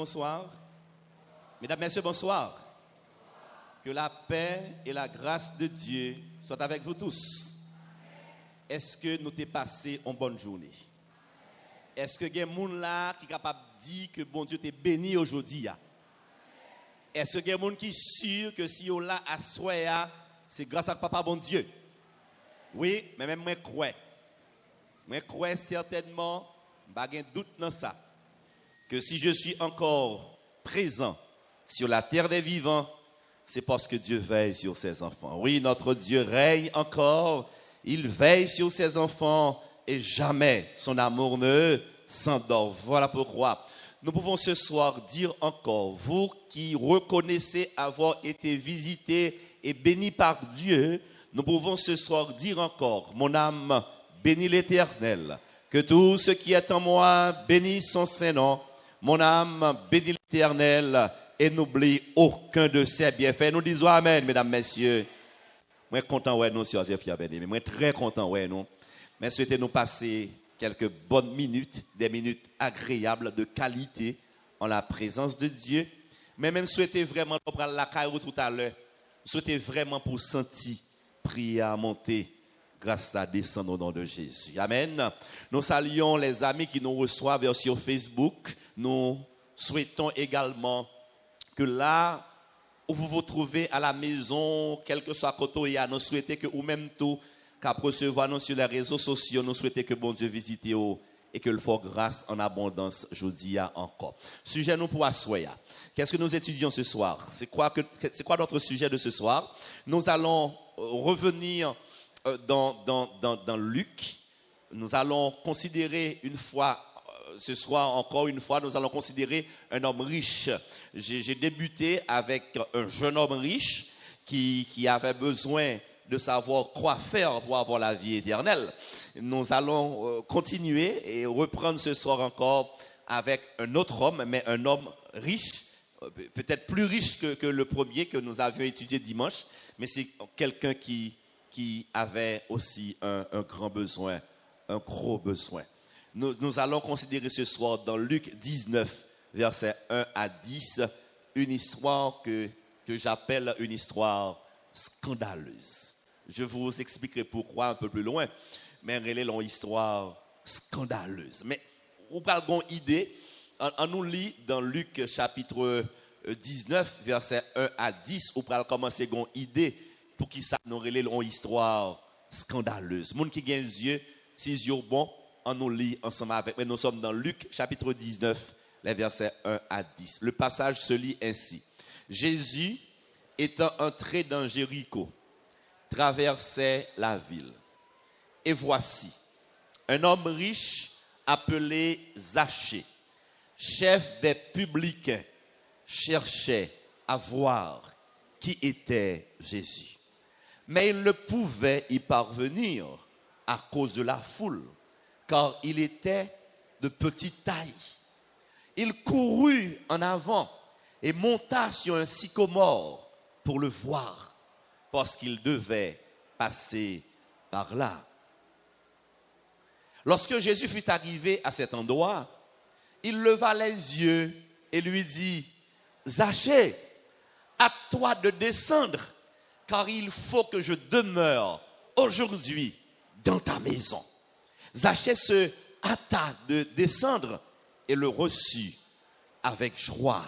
bonsoir. Mesdames, Messieurs, bonsoir. Que la paix et la grâce de Dieu soient avec vous tous. Est-ce que nous t'es passé une bonne journée? Est-ce que il y a des gens là qui sont capables de dire que bon Dieu t'est béni aujourd'hui? Est-ce que il y a des gens qui sont sûrs que si on l'a à soi, c'est grâce à Papa bon Dieu? Oui, mais même moi crois. Moi crois certainement, pas de doute dans ça, que si je suis encore présent sur la terre des vivants, c'est parce que Dieu veille sur ses enfants. Oui, notre Dieu règne encore, il veille sur ses enfants et jamais son amour ne s'endort. Voilà pourquoi nous pouvons ce soir dire encore, vous qui reconnaissez avoir été visités et bénis par Dieu, nous pouvons ce soir dire encore, mon âme bénit l'Éternel, que tout ce qui est en moi bénisse son Saint-Nom. Mon âme bénit l'Éternel et n'oublie aucun de ses bienfaits. Nous disons Amen, mesdames, messieurs. Moi, content, ouais, nous, sœurs et frères bien-aimés. Moi, très content, ouais, nous. Mais souhaitez nous passer quelques bonnes minutes, des minutes agréables de qualité en la présence de Dieu. Mais même souhaitez vraiment, pour prendre la caille tout à l'heure, souhaitez vraiment pour sentir, prier à monter, grâce à descendre au nom de Jésus. Amen. Nous saluons les amis qui nous reçoivent sur Facebook. Nous souhaitons également que là où vous vous trouvez à la maison, quel que soit côté, nous souhaitons que, ou même tout, qu'à recevoir nous sur les réseaux sociaux, nous souhaitons que bon Dieu visite et que le fort grâce en abondance, je dis encore. Sujet nous pour assoya. Qu'est-ce que nous étudions ce soir? C'est quoi notre sujet de ce soir? Nous allons revenir dans Luc. Nous allons considérer une fois, ce soir encore une fois, nous allons considérer un homme riche. J'ai débuté avec un jeune homme riche qui avait besoin de savoir quoi faire pour avoir la vie éternelle. Nous allons continuer et reprendre ce soir encore avec un autre homme, mais un homme riche, peut-être plus riche que le premier que nous avions étudié dimanche, mais c'est quelqu'un qui avait aussi un grand besoin, un gros besoin. Nous allons considérer ce soir dans Luc 19, versets 1 à 10, une histoire que j'appelle une histoire scandaleuse. Je vous expliquerai pourquoi un peu plus loin, mais elle est une histoire scandaleuse. Mais vous parlez d'une idée, on nous lit dans Luc chapitre 19, versets 1 à 10, vous parlez commencer une idée pour qui ça nous relève une histoire scandaleuse. Moun qui gagne les yeux, si les yeux bon, on nous lit ensemble avec. Mais nous sommes dans Luc chapitre 19, les versets 1 à 10. Le passage se lit ainsi. Jésus, étant entré dans Jéricho, traversait la ville. Et voici, un homme riche appelé Zachée, chef des publicains, cherchait à voir qui était Jésus. Mais il ne pouvait y parvenir à cause de la foule, car il était de petite taille. Il courut en avant et monta sur un sycomore pour le voir, parce qu'il devait passer par là. Lorsque Jésus fut arrivé à cet endroit, il leva les yeux et lui dit, « Zachée, à toi de descendre, car il faut que je demeure aujourd'hui dans ta maison. » Zachée se hâta de descendre et le reçut avec joie.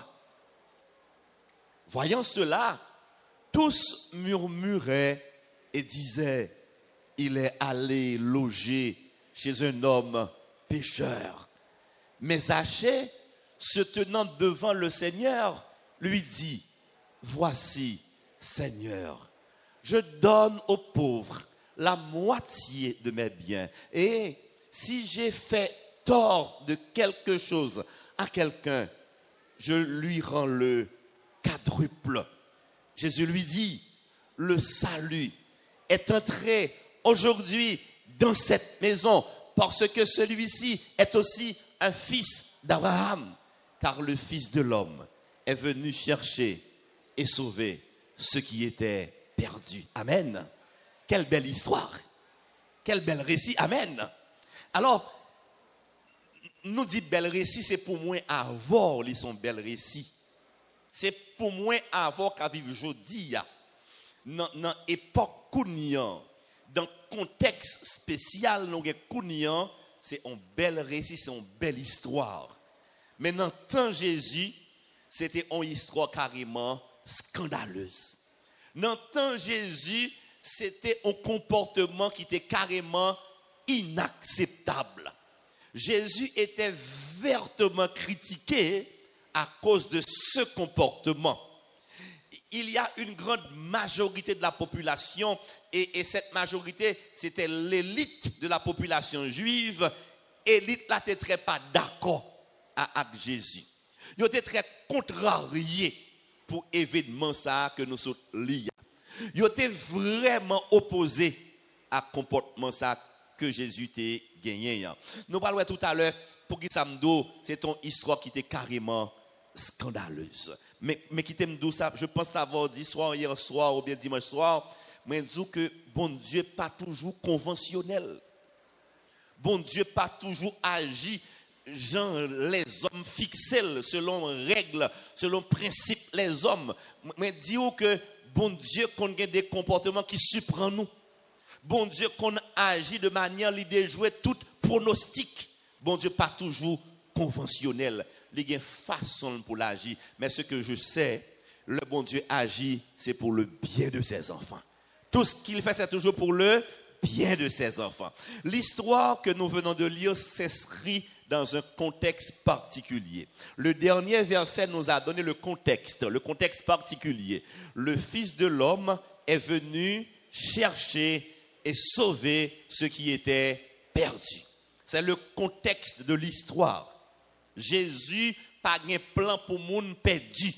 Voyant cela, tous murmuraient et disaient, « Il est allé loger chez un homme pécheur. » Mais Zachée, se tenant devant le Seigneur, lui dit, « Voici, Seigneur, je donne aux pauvres la moitié de mes biens. Et si j'ai fait tort de quelque chose à quelqu'un, je lui rends le quadruple. » Jésus lui dit, « Le salut est entré aujourd'hui dans cette maison parce que celui-ci est aussi un fils d'Abraham, car le Fils de l'homme est venu chercher et sauver ce qui était perdu. » Amen. Quelle belle histoire. Quel bel récit. Amen. Alors, nous dit bel récit, c'est pour moi avoir ils sont bel récit. C'est pour moi avoir qu'à vivre aujourd'hui dans époque kounian, dans contexte spécial nous kounian, c'est un bel récit, c'est une belle histoire. Mais dans le temps de Jésus, c'était une histoire carrément scandaleuse. Dans le temps de Jésus, c'était un comportement qui était carrément inacceptable. Jésus était vertement critiqué à cause de ce comportement. Il y a une grande majorité de la population, et cette majorité, c'était l'élite de la population juive. L'élite là n'était très pas d'accord avec Jésus. Ils étaient très contrariés pour l'événement ça que nous sommes liés. Ils étaient vraiment opposés à comportement ça que Jésus t'a gagné. Nous parlons tout à l'heure, pour qui ça me dit, c'est une histoire qui était carrément scandaleuse. Mais qui t'aime d'où ça, je pense l'avoir dit soit hier soir ou bien dimanche soir, mais dis que bon Dieu pas toujours conventionnel. Bon Dieu pas toujours agit genre les hommes fixés selon règles, selon principes les hommes. Mais dis que bon Dieu qu'on a des comportements qui surprennent nous. Bon Dieu qu'on agit de manière de jouer tout pronostic. Bon Dieu pas toujours conventionnel. Il y a une façon pour l'agir. Mais ce que je sais, le bon Dieu agit, c'est pour le bien de ses enfants. Tout ce qu'il fait, c'est toujours pour le bien de ses enfants. L'histoire que nous venons de lire s'inscrit dans un contexte particulier. Le dernier verset nous a donné le contexte particulier. Le Fils de l'homme est venu chercher et sauver ce qui était perdu. C'est le contexte de l'histoire. Jésus pas un plan pour monde perdu.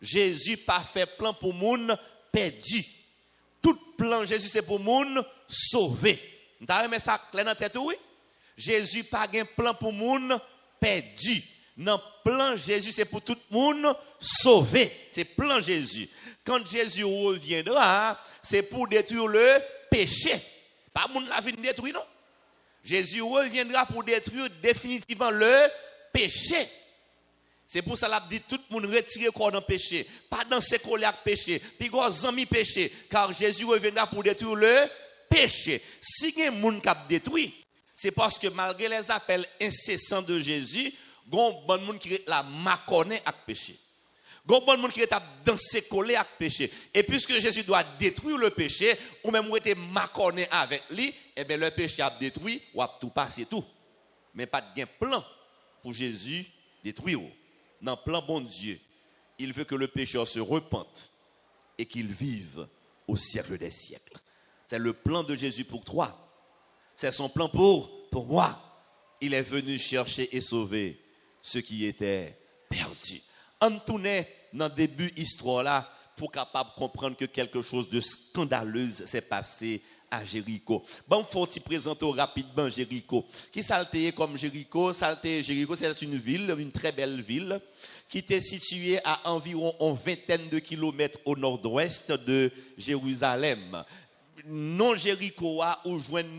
Jésus pas fait plan pour monde perdu. Tout plan Jésus c'est pour monde sauvé. Vous avez ça clair dans tête oui? Jésus pas un plan pour monde perdu. Dans plan Jésus c'est pour tout le monde sauvé. C'est plan Jésus. Quand Jésus reviendra, c'est pour détruire le péché. Pas monde la vie détruire non. Jésus reviendra pour détruire définitivement le péché. C'est pour ça qu'il dit tout le monde retire corps dans le péché. Pas dans ses collègues péché. Puis gros amis péché. Car Jésus reviendra pour détruire le péché. Si il y a des gens qui ont détruit, c'est parce que malgré les appels incessants de Jésus, il y a des gens qui la maconnaît avec péché. Il y a des gens qui sont dans ses collègues avec péché. Et puisque Jésus doit détruire le péché, ou même été maconnaît avec lui, eh bien le péché a détruit, ou a tout passé tout. Mais pas de plan pour Jésus détruire. Dans le plan bon Dieu, il veut que le pécheur se repente et qu'il vive au siècle des siècles. C'est le plan de Jésus pour toi. C'est son plan pour moi. Il est venu chercher et sauver ce qui était perdu. On tourne dans le début de l'histoire là pour capable comprendre que quelque chose de scandaleuse s'est passé à Jéricho. Bon, faut t'y présenter rapidement Jéricho. Qui s'altéait comme Jéricho? Jéricho, c'est une ville, une très belle ville, qui était située à environ une vingtaine de kilomètres au nord-ouest de Jérusalem. Non Jéricho a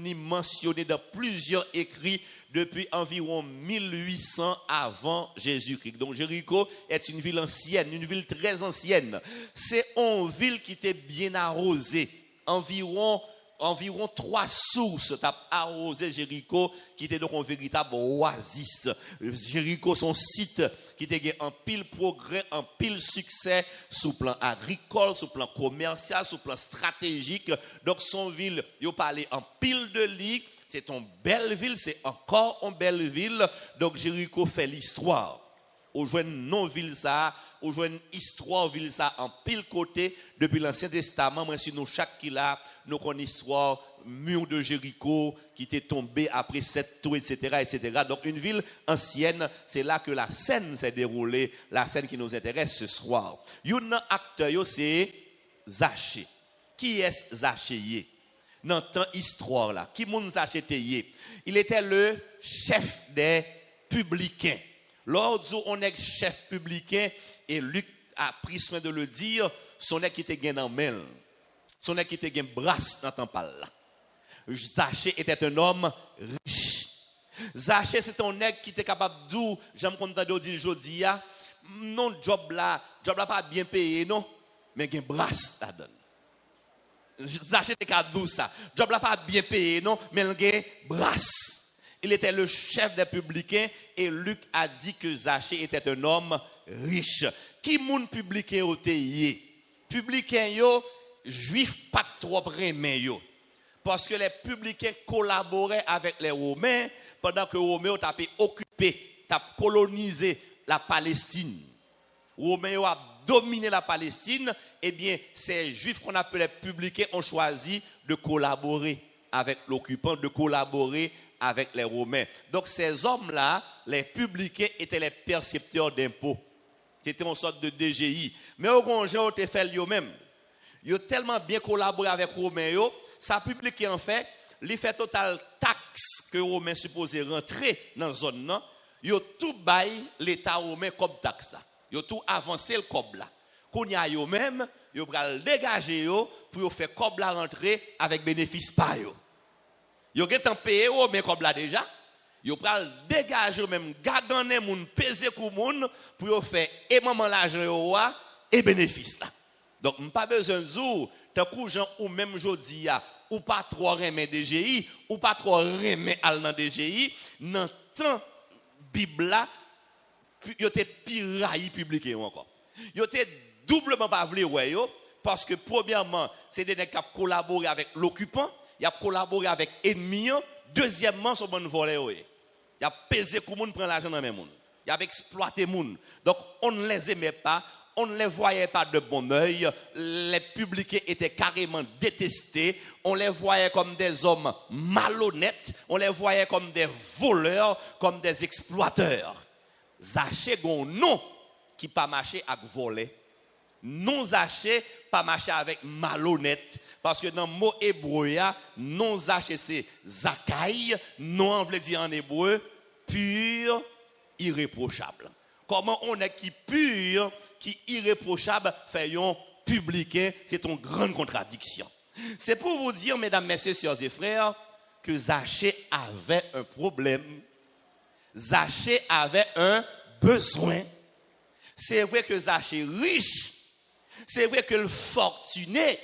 ni mentionné dans plusieurs écrits depuis environ 1800 avant Jésus-Christ. Donc Jéricho est une ville ancienne, une ville très ancienne. C'est une ville qui était bien arrosée. Environ 3 sources t'as arrosé Jéricho, qui était donc un véritable oasis. Jéricho, son site qui était en pile progrès, en pile succès, sous plan agricole, sous plan commercial, sous plan stratégique. Donc son ville, il parlait en pile de lits. C'est une belle ville, c'est encore une belle ville. Donc Jéricho fait l'histoire. Ou joindre non ville ça, ou joindre histoire ville ça en pile côté depuis l'Ancien Testament. Moi si nous chaque qui là, nous connaissons l'histoire mur de Jéricho qui était tombé après 7 tours, etc., etc. Donc une ville ancienne, c'est là que la scène s'est déroulée, la scène qui nous intéresse ce soir. Un acteur c'est Zachée. Qui est Zachée? Dans temps histoire là, qui moun Zachée? Il était le chef des publicains. Lorsqu'on on est chef publicain, et Luc a pris soin de le dire, son est qui était gain en main, son est qui était gain brasse dans ton pal là. Zachée était un homme riche. Zaché, c'est ton nègre qui était capable de dire, j'aime qu'on t'a dit aujourd'hui, non, job là pas bien payé, non, mais il y a une brasse là-dedans. Zaché était capable de dire ça. Job là pas bien payé, non, mais il y a une brasse. Il était le chef des publicains et Luc a dit que Zaché était un homme riche. Qui moun publicain au TIE? Publicain yo, juif pas trop remen yo. Parce que les publicains collaboraient avec les Romains pendant que les Romains ont occupé, ont colonisé la Palestine. Les Romains ont dominé la Palestine. Eh bien, ces Juifs qu'on appelait publicains ont choisi de collaborer avec l'occupant, de collaborer avec les Romains. Donc, ces hommes-là, les publicains, étaient les percepteurs d'impôts. C'était une sorte de DGI. Mais au Congrès, ils ont fait eux-mêmes. Ils ont tellement bien collaboré avec les Romains. Ça public en fait, les fait total taxe que les Romains supposés rentrer dans la zone, ils ont tout bail l'État romain comme taxe. Ils ont tout avancé le cob là. Qu'on y a eux-mêmes, ils ont dégager pour faire cob là rentrer avec bénéfice par eux. Ils ont payé romain cob là déjà. Ils ont dégager même gagner moun peser pour moun pour faire et maman l'argent et bénéfice là. Donc pas besoin de jour tant que gens ou même jodi ou pas trop remet DGI ou pas trop remet al dans DGI dans temps Bible là yo te piraille publié encore. Yo te doublement pas vle ouais yo parce que premièrement c'est des nèg qui collaborer avec l'occupant, il a collaboré avec ennemi, deuxièmement son bon volé ouais. Il a pesé comme moun prend l'argent dans même moun. Il a exploité moun. Donc on ne les aimait pas. On ne les voyait pas de bon œil. Les publicains étaient carrément détestés. On les voyait comme des hommes malhonnêtes. On les voyait comme des voleurs, comme des exploiteurs. Zaché gon non qui pas marché avec voler. Non Zaché pas marché avec malhonnête. Parce que dans le mot hébreu, non Zaché c'est Zakaï. Non on veut dire en hébreu pur, irréprochable. Comment on est qui pur, qui irréprochable, fait un publicain, c'est une grande contradiction. C'est pour vous dire, mesdames, messieurs, sœurs et frères, que Zaché avait un problème. Zaché avait un besoin. C'est vrai que Zaché riche. C'est vrai que le fortuné.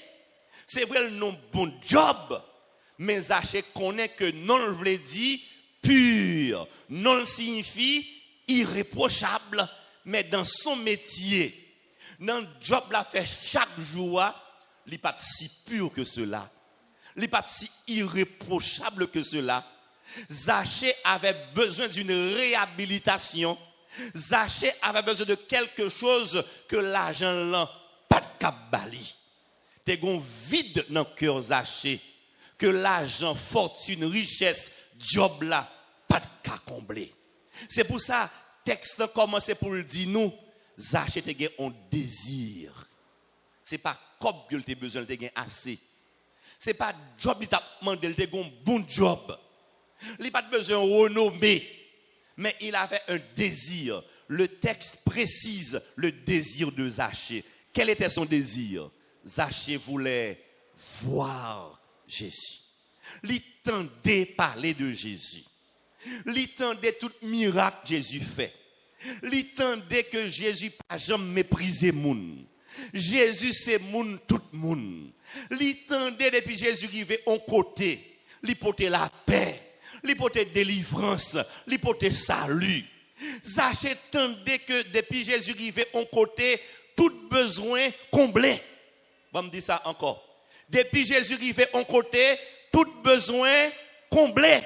C'est vrai le non bon job. Mais Zaché connaît que non le veut dire pur. Non le signifie irréprochable, mais dans son métier, dans le job la fait chaque jour, il n'est pas si pur que cela. Il n'est pas si irréprochable que cela. Zaché avait besoin d'une réhabilitation. Zaché avait besoin de quelque chose que l'argent n'a pas de cabali. T'es gon vide dans le cœur Zaché, que l'argent, fortune, richesse, job là, pas de cas combler. C'est pour ça, le texte commence pour le dire nous, Zaché te gen un désir. C'est pas comme que tu as besoin de assez. C'est pas job qui t'a demandé, il te un bon job. Il n'a pas besoin de renommer, mais il avait un désir. Le texte précise le désir de Zaché. Quel était son désir? Zaché voulait voir Jésus. Il tendait parler de Jésus. Il tendait tout miracle que Jésus fait. Il tendait que Jésus pas jamais méprisé moun. Jésus c'est moun tout moun. Il tendait depuis Jésus arrivé en côté. Il portait la paix, il portait délivrance, il portait salut. Zaché tendait que depuis Jésus arrivé en côté, tout besoin comblé. On me dit ça encore. Depuis Jésus arrivé en côté, tout besoin comblé.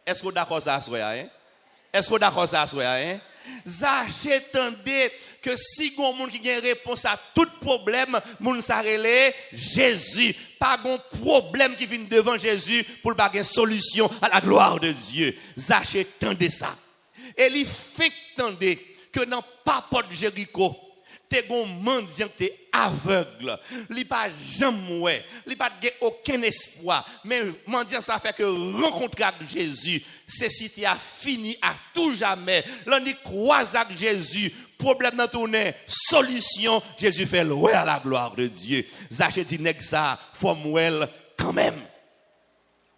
Est-ce que vous d'accord ça hein? Est-ce que vous d'accord ça hein? Zaché tendait que si gon monde qui a une réponse à tout problème, moun sa relé Jésus. Pas gon problème qui vient devant Jésus pour pas une solution à la gloire de Dieu. Zaché tendait ça. Et il fait tendait que dans pas porte Jéricho, t'es gon mendiant t'es aveugle, li pas jamais, li pas aucun espoir, mais mendiant ça fait que rencontrer avec Jésus, c'est cité a fini à tout jamais. L'on y croise avec Jésus, problème dans tourner, solution, Jésus fait le ouais à la gloire de Dieu. Zaché dit nèg ça, faut mouel quand même.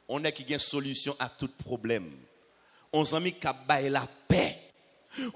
On est qui gagne solution à tout problème. On amis qui baille la paix.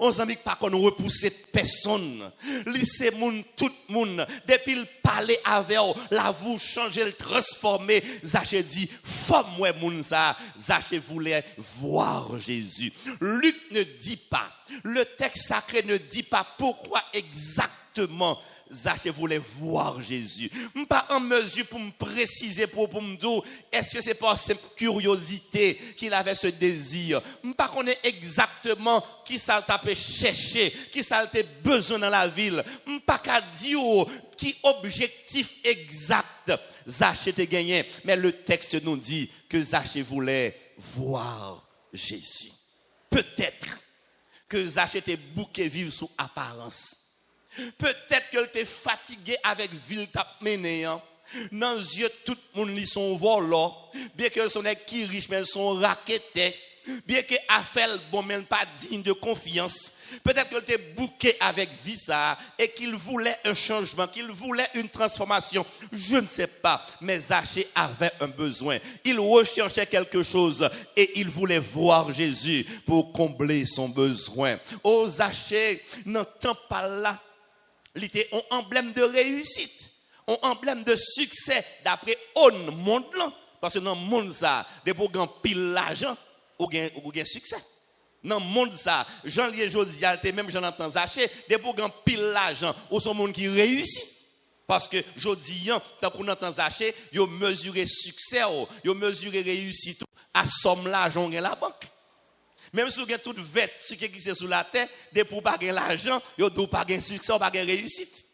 On amis pas qu'on repousse personne. Lycée moun tout moun depuis il parler avec la vous changer le transformer. Zaché dit femme moi moun ça. Zaché voulait voir Jésus. Luc ne dit pas. Le texte sacré ne dit pas pourquoi exactement Zaché voulait voir Jésus. Je ne suis pas en mesure pour me préciser, pour me dire, est-ce que c'est par simple curiosité qu'il avait ce désir. Je ne sais pas exactement qui ça t'a cherché, qui ça t'a besoin dans la ville. Je ne sais pas dire qui objectif exact Zaché t'a gagné. Mais le texte nous dit que Zaché voulait voir Jésus. Peut-être que Zaché était bouqué vivre sous apparence. Peut-être qu'elle était fatiguée avec ville tap mené. Dans les yeux, tout le monde ils sont volants. Bien qu'elles sont qui riches, mais elles sont raquettées. Bien qu'elles affaire bon, mais pas digne de confiance. Peut-être qu'elle était bouquée avec vie ça et qu'il voulait un changement, qu'il voulait une transformation. Je ne sais pas, mais Zaché avait un besoin. Il recherchait quelque chose et il voulait voir Jésus pour combler son besoin. Oh, Zaché, n'entend pas là. Il était un emblème de réussite, un emblème de succès d'après le monde là. Parce que dans le monde ça, des pour gagner pile l'argent, ou gain succès. Dans le monde ça, Jean-Lié Jodia, même Jonathan Zaché, des pour gagner pile l'argent, ou son monde qui réussit. Parce que Jodian, tant qu'on entend Zaché, il mesuré succès, il mesuré réussite à somme l'argent dans la banque. Même si vous avez toute vête, ce qui est sur la terre, des pour pas gagner l'argent, vous ne pas gagner succès, vous pas gagner réussite.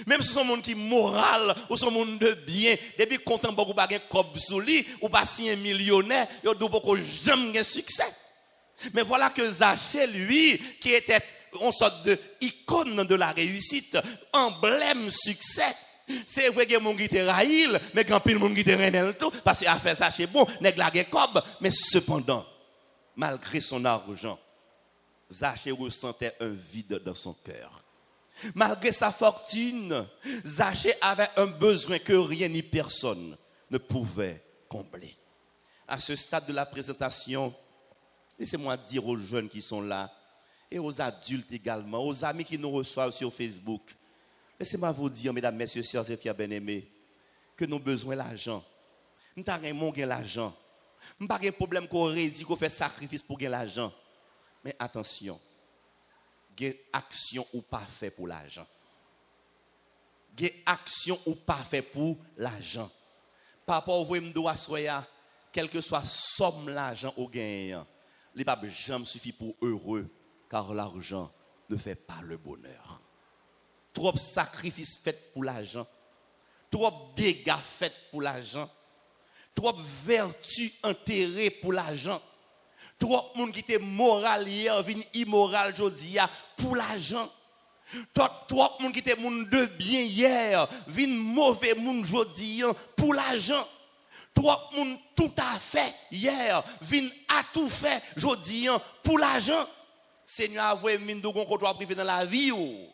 Même si c'est un monde qui est moral, ou c'est un monde de bien, depuis content beaucoup pas gagner cob sous lui, ou pas si un millionnaire, vous ne pas jamais gagner succès. Mais voilà que Zaché, lui, qui était une sorte de icône de la réussite, emblème succès. C'est vrai que mon qui te raïl, mais quand pile mon qui te renel tout, parce que affaire Zaché bon, nèg la gen cob, mais cependant, malgré son argent, Zaché ressentait un vide dans son cœur. Malgré sa fortune, Zaché avait un besoin que rien ni personne ne pouvait combler. À ce stade de la présentation, laissez-moi dire aux jeunes qui sont là, et aux adultes également, aux amis qui nous reçoivent sur Facebook, laissez-moi vous dire, mesdames, messieurs, sœurs et frères bien-aimés, que nous avons besoin de l'argent. Nous avons besoin de l'argent. Nous n'avons pas de problème qu'on rédit, qu'on fait sacrifice pour gagner l'argent. Mais attention, il y a action ou pas fait pour l'argent. Il y a action ou pas fait pour l'argent. Par rapport au voyage de soya, quel que soit somme l'argent au gain, les babes jamais suffit pour heureux, car l'argent ne fait pas le bonheur. Trop sacrifices faits pour l'argent, trop dégâts faits pour l'argent, trop vertus enterrées pour l'argent. Trop monde qui était moral hier vient immoral aujourd'hui pour l'argent. Trop monde qui était monde de bien hier vient mauvais monde aujourd'hui pour l'argent. Trop monde tout à fait hier vient à tout fait aujourd'hui pour l'argent. Seigneur a voulu mine de gon côté privé dans la vie ou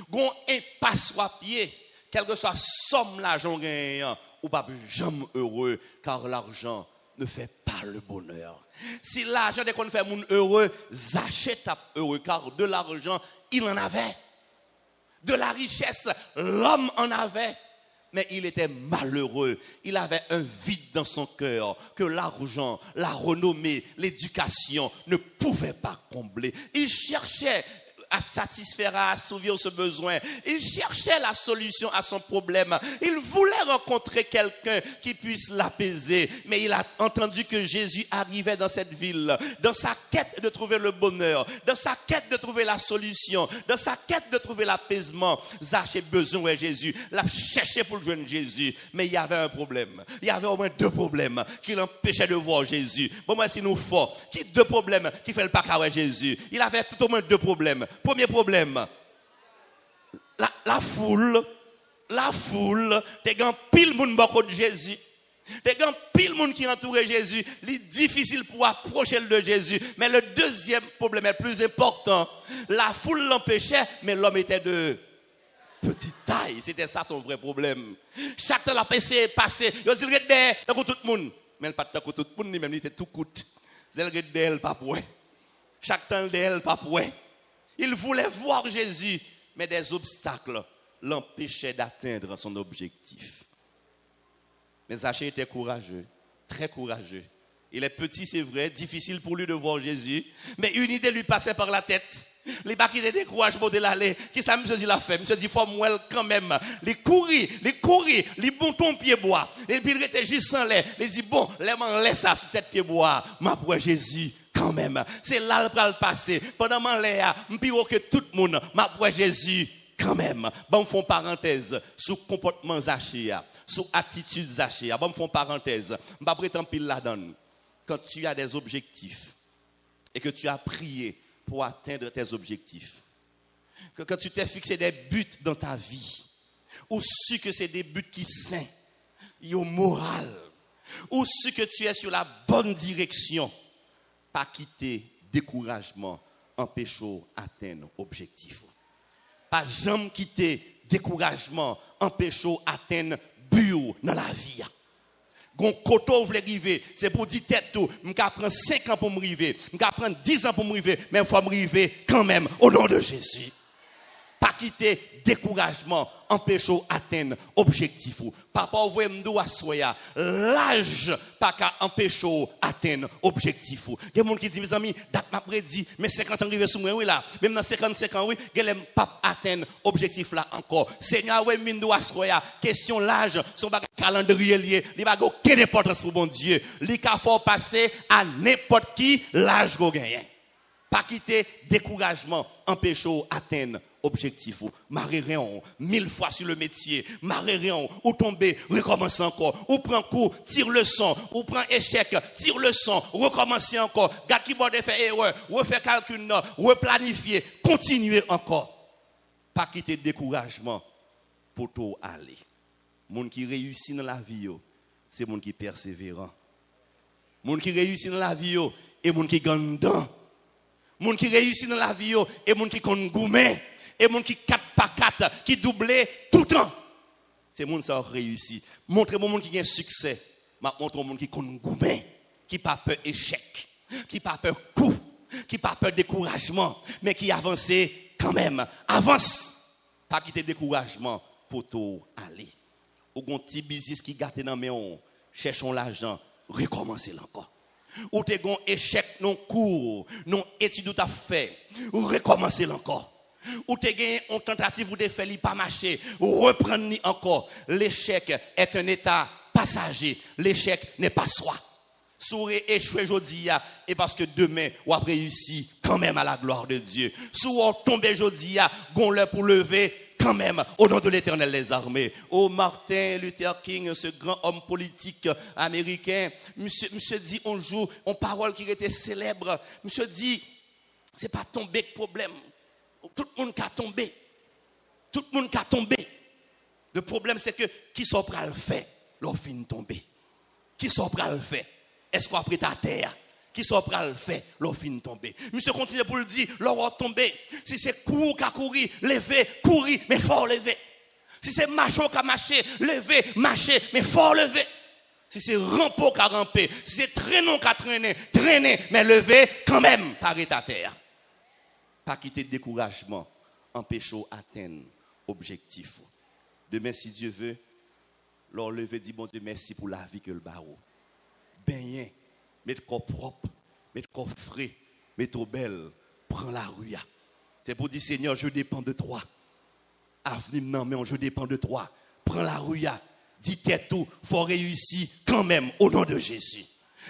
gon impasse à pied quel que soit somme l'argent gagnant ou pas jamais heureux car l'argent ne fait pas le bonheur. Si l'argent dès qu'on fait moun heureux, Zaché tape heureux car de l'argent, il en avait. De la richesse, l'homme en avait. Mais il était malheureux. Il avait un vide dans son cœur que l'argent, la renommée, l'éducation ne pouvaient pas combler. Il cherchait à satisfaire, à assouvir ce besoin. Il cherchait la solution à son problème. Il voulait rencontrer quelqu'un qui puisse l'apaiser. Mais il a entendu que Jésus arrivait dans cette ville, dans sa quête de trouver le bonheur, dans sa quête de trouver la solution, dans sa quête de trouver l'apaisement. Zaché besoin de Jésus. L'a cherché pour joindre Jésus. Mais il y avait un problème. Il y avait au moins deux problèmes qui l'empêchaient de voir Jésus. Bon, moi, si nous faisons, qui deux problèmes qui fait le pas à Jésus. Il avait tout au moins deux problèmes. Premier problème, la foule, t'es grand pile moun bako de Jésus. T'es grand pile moun qui entoure Jésus. C'est difficile pour approcher de Jésus. Mais le deuxième problème est plus important. La foule l'empêchait, mais l'homme était de petite taille. C'était ça son vrai problème. Chaque temps, la PC passé. Il dit, regarde, tout le monde. Mais il pas tout le monde, même il était tout coûte. C'est le regarde, pas pour. Chaque temps d'elle, pas prêt. Il voulait voir Jésus, mais des obstacles l'empêchaient d'atteindre son objectif. Mais Zachée était courageux, très courageux. Il est petit, c'est vrai, difficile pour lui de voir Jésus, mais une idée lui passait par la tête. Les bas qui étaient découragement de l'aller, qui ça monsieur dit l'a fait, monsieur dit faut moi quand même, les courir, les bon ton pied bois. Et puis il était juste sans lait, il dit bon, laisse ça sur tête pied bois, ma pour Jésus quand même. C'est là le pral passer. Pendant mon lait, m'piro que tout le monde, ma pour Jésus quand même. Bon font parenthèse sur comportement Zachée, sur attitude Zachée. Bon font parenthèse. M'pa prétendre pile la donne. Quand tu as des objectifs et que tu as prié pour atteindre tes objectifs, que quand tu t'es fixé des buts dans ta vie, ou su que c'est des buts qui sains, au moral, ou su que tu es sur la bonne direction, pas quitter découragement, empêcher atteindre objectif. Pas jamais quitter découragement, empêcher atteindre but dans la vie. Gon koto vle rive, c'est pour dire tête tout, m'ka prend 5 ans pour me river, m'ka prend 10 ans pour me river, mais faut me river quand même au nom de Jésus. Pas quitter découragement, empêcher atteindre objectif. Papa ouwe m'dou assoya, l'âge pas qu'à empêcher atteindre objectif. Il y a des gens qui disent mes amis, date m'a prédit, mais 50 ans arrivé sous moi oui là, même dans 55 ans oui, gèlem pas atteindre objectif là encore. Seigneur ouwe m'dou assoya, question l'âge, son bagage calendrier lié, il va aucune importance pour bon Dieu. Li ka faut passer à n'importe qui l'âge go gagne. Pas quitter découragement, empêcher atteindre objectif. Marrer rien, 1000 fois sur le métier, marrer rien, ou tomber, recommencer encore, ou prend coup, tire le son, ou prend échec, tire le son, recommencer encore, gars qui borde faire erreur, refaire calcul, replanifier, continuer encore. Pas quitter découragement pour tout aller. Moun qui réussit dans la vie, c'est moun qui persévérant. Moun qui réussit dans la vie, et moun qui gagne dedans. Moun qui réussit dans la vie, et moun qui compte gourmet. Et moun qui 4x4, qui doublé tout le temps. C'est moun ça réussi. Montrez-moi moun qui a un succès. Montre moun qui compte gourmet, qui pas peur échec, qui pas peur coup, qui pas peur découragement, mais qui avance quand même. Avance. Pas quitter découragement pour tout aller. Ou gon petit business qui gâte dans mais on cherchons l'argent, recommencer encore. Ou te gon échec non cours, non étude à faire, ou recommencer encore. Ou te gagné une tentative ou de faire li pas marcher, ou reprendre encore. L'échec est un état passager. L'échec n'est pas soi. Sourire échoué aujourd'hui et parce que demain ou a réussi quand même à la gloire de Dieu. Sourire tomber aujourd'hui gon l'heure pour lever quand même au nom de l'Éternel des armées. Oh Martin Luther King, ce grand homme politique américain, monsieur dit un jour une parole qui était célèbre. Monsieur dit c'est pas tomber que problème. Tout le monde a tombé. Tout le monde a tombé. Le problème, c'est que qui sont prêts à le faire, leur fin tomber. Qui sont prêts à le faire? Est-ce qu'on a pris ta terre? Qui sont prêts à le faire, leur fin tomber. Monsieur continue pour le dire, leur tomber. Si c'est courir qu'à courir, lever, courir, mais fort lever. Si c'est marcher qu'à marcher, lever, marcher, mais fort lever. Si c'est ramper qu'à ramper, si c'est traîner qu'à traîner, traîner, mais lever quand même, parer ta terre. Pas quitter le découragement, empêcher d'atteindre l'objectif. Demain, si Dieu veut, leur lever, dit bon Dieu, merci pour la vie que le barreau. Baigner, mettre corps propre, mettre corps frais, mettre belle, prends la rue. C'est pour dire Seigneur, je dépends de toi. Avenir non, mais je dépends de toi. Prends la rue. Dis-toi tout, faut réussir quand même au nom de Jésus.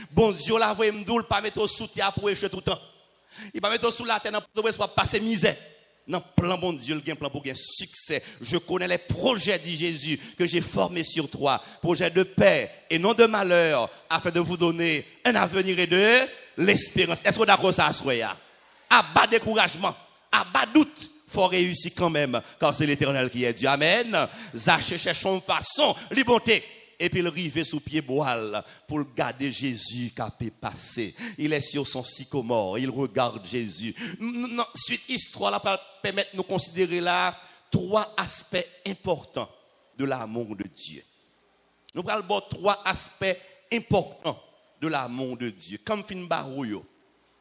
Bon Dieu, la voix m'doule, pas mettre au soutien pour échouer tout le temps. Il va mettre sous la terre pour passer misère. Non, plan bon Dieu, le plan pour gagner succès. Je connais les projets, dit Jésus, que j'ai formés sur toi. Projets de paix et non de malheur, afin de vous donner un avenir et de l'espérance. Est-ce que vous êtes d'accord ça, Soya? À bas découragement, à bas doute, faut réussir quand même, car c'est l'Éternel qui est Dieu. Amen. Zachée cherche son façon, liberté. Et puis il rive sous pied boal pour garder Jésus qui a passé. Il est sur son sycomore, il regarde Jésus. Suite histoire là va permettre de nous considérer là 3 aspects importants de l'amour de Dieu. Nous parlons de 3 aspects importants de l'amour de Dieu. Comme fin barouyo,